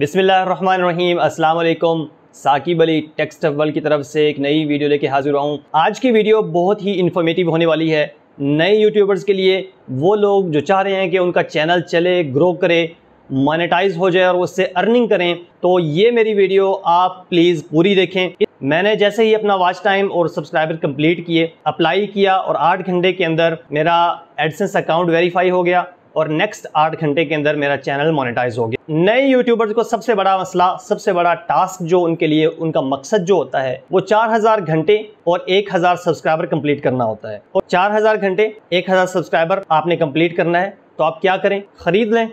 बिस्मिल्लाहिर्रहमानिर्रहीम, अस्सलाम वालेकुम। Saqib Ali Tech Stuff World की तरफ से एक नई वीडियो लेके हाजिर हुआ हूँ। आज की वीडियो बहुत ही इन्फॉर्मेटिव होने वाली है नए यूट्यूबर्स के लिए, वो लोग जो चाह रहे हैं कि उनका चैनल चले, ग्रो करे, मोनेटाइज हो जाए और उससे अर्निंग करें। तो ये मेरी वीडियो आप प्लीज़ पूरी देखें। मैंने जैसे ही अपना वॉच टाइम और सब्सक्राइबर कंप्लीट किए, अप्लाई किया और 8 घंटे के अंदर मेरा एडसेंस अकाउंट वेरीफाई हो गया और नेक्स्ट 8 घंटे के अंदर मेरा चैनल मोनेटाइज हो गया। नए यूट्यूबर्स को सबसे बड़ा मसला, सबसे बड़ा टास्क जो उनके लिए, उनका मकसद जो होता है वो 4000 घंटे और 1000 सब्सक्राइबर कंप्लीट करना होता है। और 4000 घंटे 1000 सब्सक्राइबर आपने कंप्लीट करना है तो आप क्या करें? खरीद लें?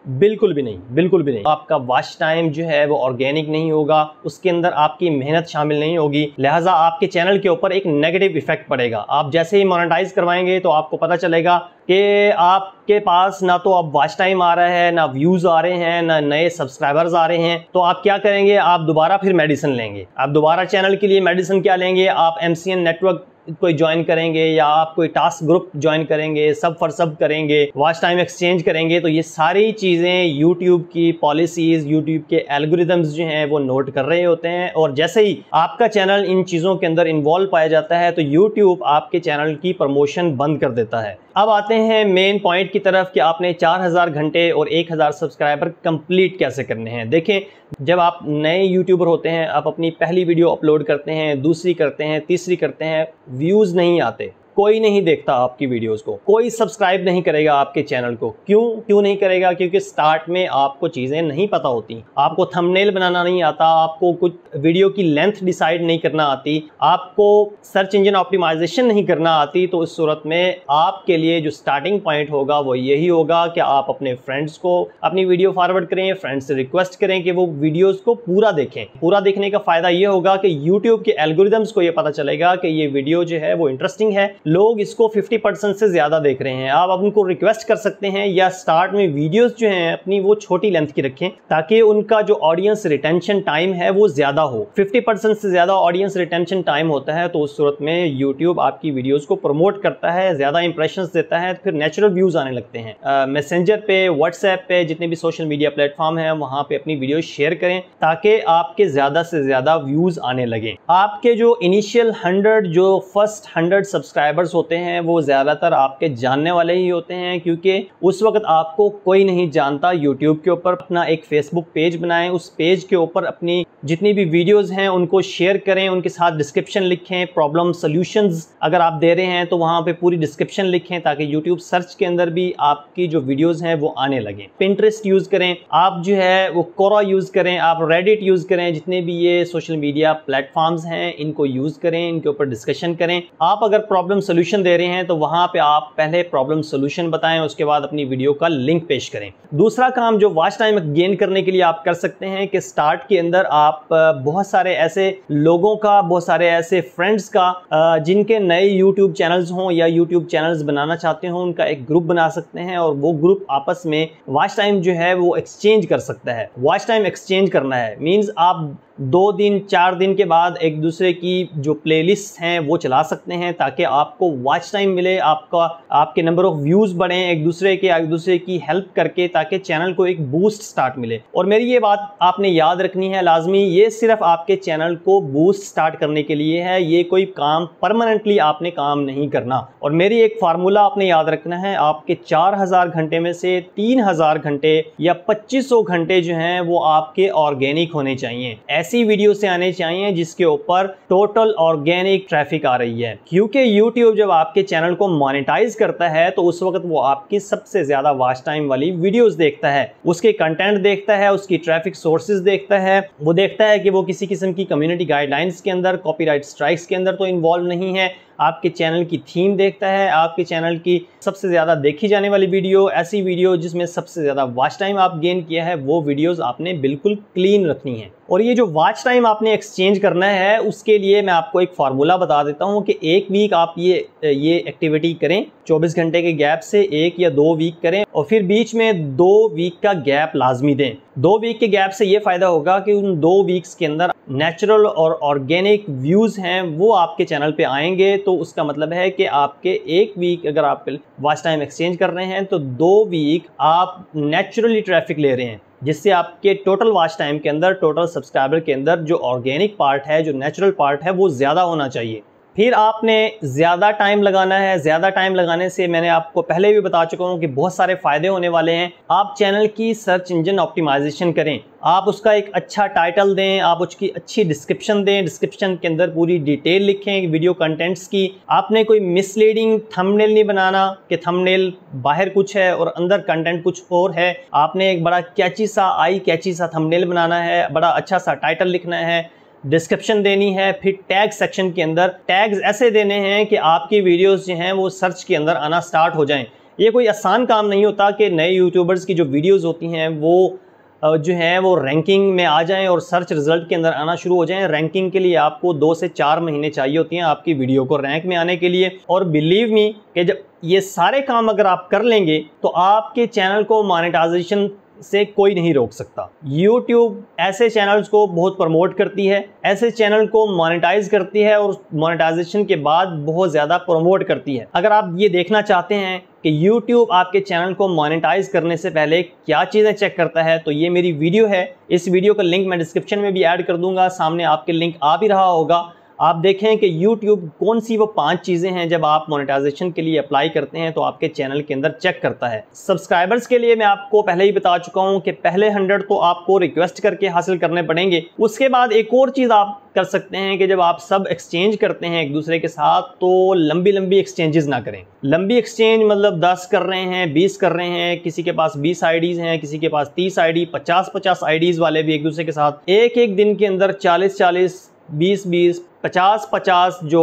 बिल्कुल भी नहीं, बिल्कुल भी नहीं। आपका वॉच टाइम जो है वो ऑर्गेनिक नहीं होगा, उसके अंदर आपकी मेहनत शामिल नहीं होगी, लिहाजा आपके चैनल के ऊपर एक नेगेटिव इफेक्ट पड़ेगा। आप जैसे ही मोनेटाइज करवाएंगे तो आपको पता चलेगा कि आपके पास ना तो अब वॉच टाइम आ रहा है, ना व्यूज आ रहे हैं, ना नए सब्सक्राइबर्स आ रहे हैं। तो आप क्या करेंगे? आप दोबारा फिर मेडिसिन लेंगे। आप दोबारा चैनल के लिए मेडिसिन क्या लेंगे? आप MCN नेटवर्क कोई ज्वाइन करेंगे या आप कोई टास्क ग्रुप ज्वाइन करेंगे, सब फॉर सब करेंगे, वॉच टाइम एक्सचेंज करेंगे। तो ये सारी चीज़ें यूट्यूब की पॉलिसीज़, यूट्यूब के एल्गोरिदम्स जो हैं वो नोट कर रहे होते हैं। और जैसे ही आपका चैनल इन चीज़ों के अंदर इन्वॉल्व पाया जाता है तो यूट्यूब आपके चैनल की प्रमोशन बंद कर देता है। अब आते हैं मेन पॉइंट की तरफ कि आपने 4000 घंटे और 1000 सब्सक्राइबर कंप्लीट कैसे करने हैं। देखें, जब आप नए यूट्यूबर होते हैं, आप अपनी पहली वीडियो अपलोड करते हैं, दूसरी करते हैं, तीसरी करते हैं, व्यूज़ नहीं आते, कोई नहीं देखता आपकी वीडियोस को, कोई सब्सक्राइब नहीं करेगा आपके चैनल को। क्यों नहीं करेगा? क्योंकि स्टार्ट में आपको चीज़ें नहीं पता होती, आपको थंबनेल बनाना नहीं आता, आपको कुछ वीडियो की लेंथ डिसाइड नहीं करना आती, आपको सर्च इंजन ऑप्टिमाइजेशन नहीं करना आती। तो इस सूरत में आपके लिए जो स्टार्टिंग पॉइंट होगा वो यही होगा कि आप अपने फ्रेंड्स को अपनी वीडियो फॉरवर्ड करें, फ्रेंड्स से रिक्वेस्ट करें कि वो वीडियोज़ को पूरा देखें। पूरा देखने का फ़ायदा ये होगा कि यूट्यूब के एल्गोरिदम्स को ये पता चलेगा कि ये वीडियो जो है वो इंटरेस्टिंग है, लोग इसको 50% से ज्यादा देख रहे हैं। आप उनको रिक्वेस्ट कर सकते हैं या स्टार्ट में वीडियोस जो हैं अपनी वो छोटी लेंथ की रखें ताकि उनका जो ऑडियंस रिटेंशन टाइम है वो ज्यादा हो। 50% से ज्यादा ऑडियंस रिटेंशन टाइम होता है तो उस सूरत में यूट्यूब आपकी वीडियोस को प्रमोट करता है, ज्यादा इंप्रेशंस देता है, फिर नेचुरल व्यूज आने लगते हैं। मैसेंजर पे, व्हाट्सएप पे, जितने भी सोशल मीडिया प्लेटफॉर्म है वहां पे अपनी वीडियो शेयर करें ताकि आपके ज्यादा से ज्यादा व्यूज आने लगे। आपके जो इनिशियल 100, जो फर्स्ट 100 सब्सक्राइबर्स होते हैं वो ज्यादातर आपके जानने वाले ही होते हैं, क्योंकि उस वक्त आपको कोई नहीं जानता। यूट्यूब के ऊपर अपना एक फेसबुक पेज बनाएं, उस पेज के ऊपर अपनी जितनी भी वीडियोस हैं उनको शेयर करें, उनके साथ डिस्क्रिप्शन लिखें, प्रॉब्लम सॉल्यूशंस अगर आप दे रहे हैं तो वहां पे पूरी डिस्क्रिप्शन लिखें ताकि यूट्यूब सर्च के अंदर भी आपकी जो वीडियोस हैं वो आने लगे। पिंटरेस्ट यूज करें, आप जो है वो कोरा यूज करें, आप रेडिट यूज करें, जितने भी ये सोशल मीडिया प्लेटफॉर्म्स हैं इनको यूज करें, इनके ऊपर डिस्कशन करें। आप अगर प्रॉब्लम सोल्यूशन दे रहे हैं तो वहां पे आप पहले प्रॉब्लम सॉल्यूशन बताएं, उसके बाद अपनी वीडियो का लिंक पेश करें। दूसरा काम जो वॉच टाइम गेन करने के लिए आप कर सकते हैं कि स्टार्ट के अंदर आप बहुत सारे ऐसे लोगों का, बहुत सारे ऐसे फ्रेंड्स का जिनके नए यूट्यूब चैनल्स हों या यूट्यूब चैनल्स बनाना चाहते हो, उनका एक ग्रुप बना सकते हैं और वो ग्रुप आपस में वॉच टाइम जो है वो एक्सचेंज कर सकता है। वॉच टाइम एक्सचेंज करना है मीन्स आप 2 दिन 4 दिन के बाद एक दूसरे की जो प्लेलिस्ट हैं वो चला सकते हैं ताकि आपको वॉच टाइम मिले, आपके नंबर ऑफ व्यूज बढ़ें, एक दूसरे की हेल्प करके, ताकि चैनल को एक बूस्ट स्टार्ट मिले। और मेरी ये बात आपने याद रखनी है लाजमी, ये सिर्फ आपके चैनल को बूस्ट स्टार्ट करने के लिए है, ये कोई काम परमानेंटली आपने काम नहीं करना। और मेरी एक फार्मूला आपने याद रखना है, आपके 4000 घंटे में से 3000 घंटे या 2500 घंटे जो हैं वो आपके ऑर्गेनिक होने चाहिए, ऐसी वीडियो से आने चाहिए जिसके ऊपर टोटल ऑर्गेनिक ट्रैफिक आ रही है। क्योंकि यूट्यूब जब आपके चैनल को मोनेटाइज करता है तो उस वक्त वो आपकी सबसे ज्यादा वॉच टाइम वाली वीडियोस देखता है, उसके कंटेंट देखता है, उसकी ट्रैफिक सोर्सेज देखता है, वो देखता है कि वो किसी किस्म की कम्युनिटी गाइडलाइंस के अंदर, कॉपीराइट स्ट्राइक्स के अंदर तो इन्वॉल्व नहीं है, आपके चैनल की थीम देखता है, आपके चैनल की सबसे ज़्यादा देखी जाने वाली वीडियो, ऐसी वीडियो जिसमें सबसे ज़्यादा वॉच टाइम आप गेन किया है, वो वीडियोस आपने बिल्कुल क्लीन रखनी है। और ये जो वॉच टाइम आपने एक्सचेंज करना है उसके लिए मैं आपको एक फार्मूला बता देता हूँ कि 1 वीक आप ये एक्टिविटी करें, 24 घंटे के गैप से 1 या 2 वीक करें और फिर बीच में 2 वीक का गैप लाजमी दें। 2 वीक के गैप से ये फ़ायदा होगा कि उन 2 वीक्स के अंदर नेचुरल और ऑर्गेनिक व्यूज़ हैं वो आपके चैनल पे आएंगे। तो उसका मतलब है कि आपके 1 वीक अगर आप वॉच टाइम एक्सचेंज कर रहे हैं तो 2 वीक आप नेचुरली ट्रैफिक ले रहे हैं, जिससे आपके टोटल वॉच टाइम के अंदर, टोटल सब्सक्राइबर के अंदर जो ऑर्गेनिक पार्ट है, जो नेचुरल पार्ट है, वो ज़्यादा होना चाहिए। फिर आपने ज़्यादा टाइम लगाना है। ज़्यादा टाइम लगाने से मैंने आपको पहले भी बता चुका हूँ कि बहुत सारे फ़ायदे होने वाले हैं। आप चैनल की सर्च इंजन ऑप्टिमाइजेशन करें, आप उसका एक अच्छा टाइटल दें, आप उसकी अच्छी डिस्क्रिप्शन दें, डिस्क्रिप्शन के अंदर पूरी डिटेल लिखें वीडियो कंटेंट्स की। आपने कोई मिसलीडिंग थंबनेल नहीं बनाना कि थंबनेल बाहर कुछ है और अंदर कंटेंट कुछ और है। आपने एक बड़ा कैची सा, आई कैची सा थंबनेल बनाना है, बड़ा अच्छा सा टाइटल लिखना है, डिस्क्रिप्शन देनी है। फिर टैग सेक्शन के अंदर टैग्स ऐसे देने हैं कि आपकी वीडियोस जो हैं वो सर्च के अंदर आना स्टार्ट हो जाएं। ये कोई आसान काम नहीं होता कि नए यूट्यूबर्स की जो वीडियोस होती हैं वो जो हैं वो रैंकिंग में आ जाएं और सर्च रिजल्ट के अंदर आना शुरू हो जाएं। रैंकिंग के लिए आपको 2 से 4 महीने चाहिए होती हैं आपकी वीडियो को रैंक में आने के लिए। और बिलीव मी कि जब ये सारे काम अगर आप कर लेंगे तो आपके चैनल को मोनेटाइजेशन से कोई नहीं रोक सकता। YouTube ऐसे चैनल्स को बहुत प्रमोट करती है, ऐसे चैनल को मोनेटाइज करती है और मोनेटाइजेशन के बाद बहुत ज़्यादा प्रमोट करती है। अगर आप ये देखना चाहते हैं कि YouTube आपके चैनल को मोनेटाइज करने से पहले क्या चीज़ें चेक करता है, तो ये मेरी वीडियो है। इस वीडियो का लिंक मैं डिस्क्रिप्शन में भी ऐड कर दूंगा, सामने आपके लिंक आ भी रहा होगा। आप देखें कि YouTube कौन सी वो 5 चीज़ें हैं जब आप मोनेटाइजेशन के लिए अप्लाई करते हैं तो आपके चैनल के अंदर चेक करता है। सब्सक्राइबर्स के लिए मैं आपको पहले ही बता चुका हूं कि पहले 100 तो आपको रिक्वेस्ट करके हासिल करने पड़ेंगे। उसके बाद एक और चीज़ आप कर सकते हैं कि जब आप सब एक्सचेंज करते हैं एक दूसरे के साथ तो लंबी लंबी एक्सचेंजेस ना करें। लंबी एक्सचेंज मतलब 10 कर रहे हैं, 20 कर रहे हैं, किसी के पास 20 आईडीज़ हैं, किसी के पास 30 आईडी, 50-50 आईडीज़ वाले भी एक दूसरे के साथ एक दिन के अंदर 40-40, 20-20, 50-50 जो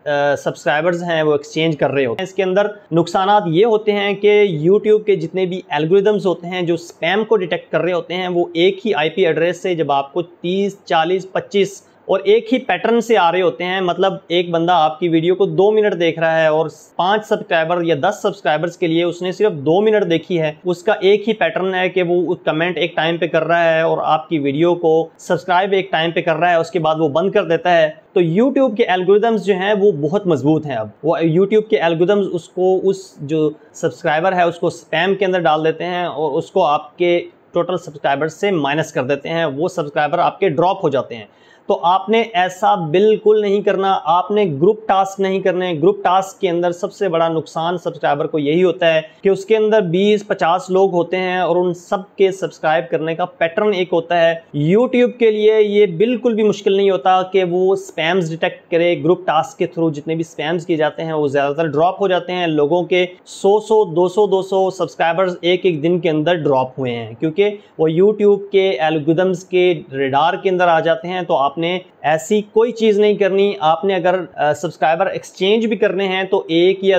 सब्सक्राइबर्स हैं वो एक्सचेंज कर रहे होते हैं। इसके अंदर नुकसानात ये होते हैं कि YouTube के जितने भी एल्गोरिदम्स होते हैं जो स्पैम को डिटेक्ट कर रहे होते हैं वो एक ही IP एड्रेस से जब आपको 30, 40, 25 और एक ही पैटर्न से आ रहे होते हैं। मतलब एक बंदा आपकी वीडियो को 2 मिनट देख रहा है और 5 सब्सक्राइबर या 10 सब्सक्राइबर्स के लिए उसने सिर्फ 2 मिनट देखी है। उसका एक ही पैटर्न है कि वो कमेंट एक टाइम पे कर रहा है और आपकी वीडियो को सब्सक्राइब एक टाइम पे कर रहा है, उसके बाद वो बंद कर देता है। तो YouTube के एल्गोरिदम्स जो हैं वो बहुत मजबूत हैं। अब वो YouTube के एल्गोरिदम्स उसको, उस जो सब्सक्राइबर है उसको स्पैम के अंदर डाल देते हैं और उसको आपके टोटल सब्सक्राइबर्स से माइनस कर देते हैं। वो सब्सक्राइबर आपके ड्रॉप हो जाते हैं। तो आपने ऐसा बिल्कुल नहीं करना। आपने ग्रुप टास्क नहीं करने। ग्रुप टास्क के अंदर सबसे बड़ा नुकसान सब्सक्राइबर को यही होता है कि उसके अंदर 20-50 लोग होते हैं और उन सब के सब्सक्राइब करने का पैटर्न एक होता है। YouTube के लिए ये बिल्कुल भी मुश्किल नहीं होता कि वो स्पैम्स डिटेक्ट करे। ग्रुप टास्क के थ्रू जितने भी स्पैम्स किए जाते हैं वो ज़्यादातर ड्रॉप हो जाते हैं। लोगों के 100 200 सब्सक्राइबर्स एक दिन के अंदर ड्रॉप हुए हैं क्योंकि वो YouTube के एल्गोरिदम्स के रडार के अंदर आ जाते हैं। तो आपने ऐसी कोई चीज़ नहीं करनी। आपने अगर सब्सक्राइबर एक्सचेंज भी करने हैं तो 1 या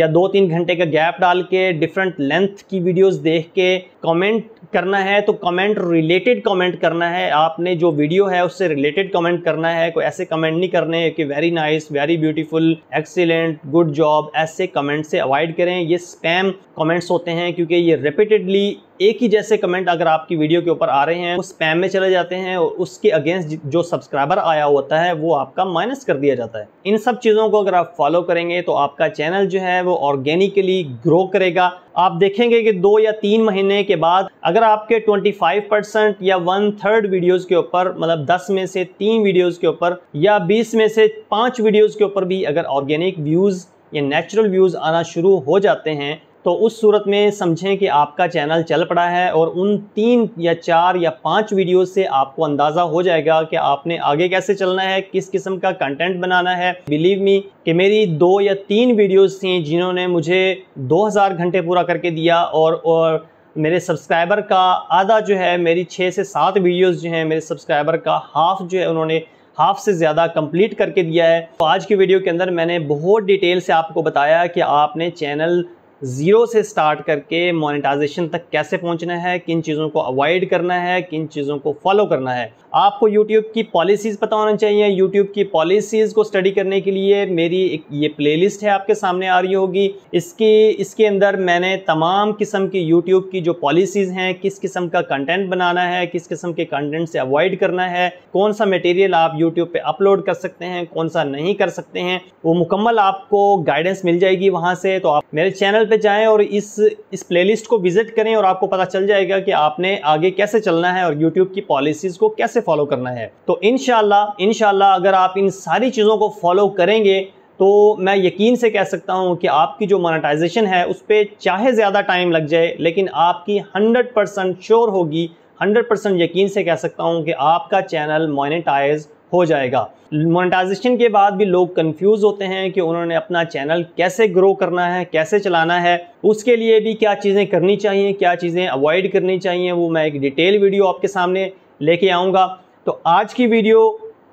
2-3 घंटे का गैप डाल के डिफरेंट लेंथ की वीडियोस देख के कमेंट करना है तो कमेंट रिलेटेड कमेंट करना है। आपने जो वीडियो है उससे रिलेटेड कमेंट करना है। कोई ऐसे कमेंट नहीं करने कि very nice, very beautiful, excellent, good job, ऐसे कमेंट से अवॉइड करें। ये स्पैम कमेंट्स होते हैं क्योंकि ये रिपीटेडली एक ही जैसे कमेंट अगर आपकी वीडियो के ऊपर आ रहे हैं वो स्पैम में चले जाते हैं और उसके अगेंस्ट जो सब्सक्राइबर आया होता है वो आपका माइनस कर दिया जाता है। इन सब चीज़ों को अगर आप फॉलो करेंगे तो आपका चैनल जो है वो ऑर्गेनिकली ग्रो करेगा। आप देखेंगे कि 2 या 3 महीने के बाद अगर आपके 25% या 1/3 वीडियोस के ऊपर, मतलब 10 में से 3 वीडियोस के ऊपर या 20 में से 5 वीडियोस के ऊपर भी अगर ऑर्गेनिक व्यूज़ या नेचुरल व्यूज़ आना शुरू हो जाते हैं तो उस सूरत में समझें कि आपका चैनल चल पड़ा है और उन 3 या 4 या 5 वीडियो से आपको अंदाज़ा हो जाएगा कि आपने आगे कैसे चलना है, किस किस्म का कंटेंट बनाना है। बिलीव मी कि मेरी 2 या 3 वीडियोस थी जिन्होंने मुझे 2000 घंटे पूरा करके दिया और मेरे सब्सक्राइबर का आधा जो है, मेरी 6 से 7 वीडियोज़ जो हैं मेरे सब्सक्राइबर का हाफ जो है उन्होंने हाफ से ज़्यादा कंप्लीट करके दिया है। तो आज की वीडियो के अंदर मैंने बहुत डिटेल से आपको बताया कि आपने चैनल 0 से स्टार्ट करके मोनेटाइजेशन तक कैसे पहुंचना है, किन चीज़ों को अवॉइड करना है, किन चीज़ों को फॉलो करना है। आपको YouTube की पॉलिसीज़ पता होना चाहिए। YouTube की पॉलिसीज़ को स्टडी करने के लिए मेरी एक ये प्लेलिस्ट है आपके सामने आ रही होगी। इसके अंदर मैंने तमाम किस्म की YouTube की जो पॉलिसीज़ हैं, किस किस्म का कंटेंट बनाना है, किस किस्म के कंटेंट से अवॉइड करना है, कौन सा मटेरियल आप YouTube पे अपलोड कर सकते हैं, कौन सा नहीं कर सकते हैं, वो मुकम्मल आपको गाइडेंस मिल जाएगी वहाँ से। तो आप मेरे चैनल पे पे जाएं और इस प्लेलिस्ट को विजिट करें और आपको पता चल जाएगा कि आपने आगे कैसे चलना है और यूट्यूब की पॉलिसीज़ को कैसे फॉलो करना है। तो इंशाल्लाह अगर आप इन सारी चीज़ों को फॉलो करेंगे तो मैं यकीन से कह सकता हूं कि आपकी जो मोनेटाइजेशन है उस पर चाहे ज़्यादा टाइम लग जाए, लेकिन आपकी 100% श्योर होगी, 100% यकीन से कह सकता हूं कि आपका चैनल मोनेटाइज हो जाएगा। मोनेटाइजेशन के बाद भी लोग कंफ्यूज होते हैं कि उन्होंने अपना चैनल कैसे ग्रो करना है, कैसे चलाना है, उसके लिए भी क्या चीज़ें करनी चाहिए, क्या चीज़ें अवॉइड करनी चाहिए, वो मैं एक डिटेल वीडियो आपके सामने लेके आऊँगा। तो आज की वीडियो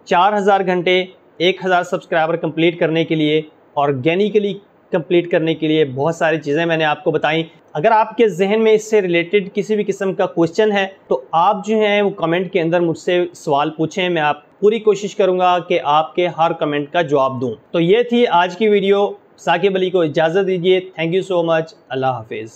4000 घंटे 1000 सब्सक्राइबर कंप्लीट करने के लिए, ऑर्गेनिकली कंप्लीट करने के लिए बहुत सारी चीज़ें मैंने आपको बताई। अगर आपके जहन में इससे रिलेटेड किसी भी किस्म का क्वेश्चन है तो आप जो हैं वो कमेंट के अंदर मुझसे सवाल पूछें, मैं आप पूरी कोशिश करूंगा कि आपके हर कमेंट का जवाब दूं। तो ये थी आज की वीडियो। साकिब अली को इजाज़त दीजिए। Thank you so much. Allah हाफिज़।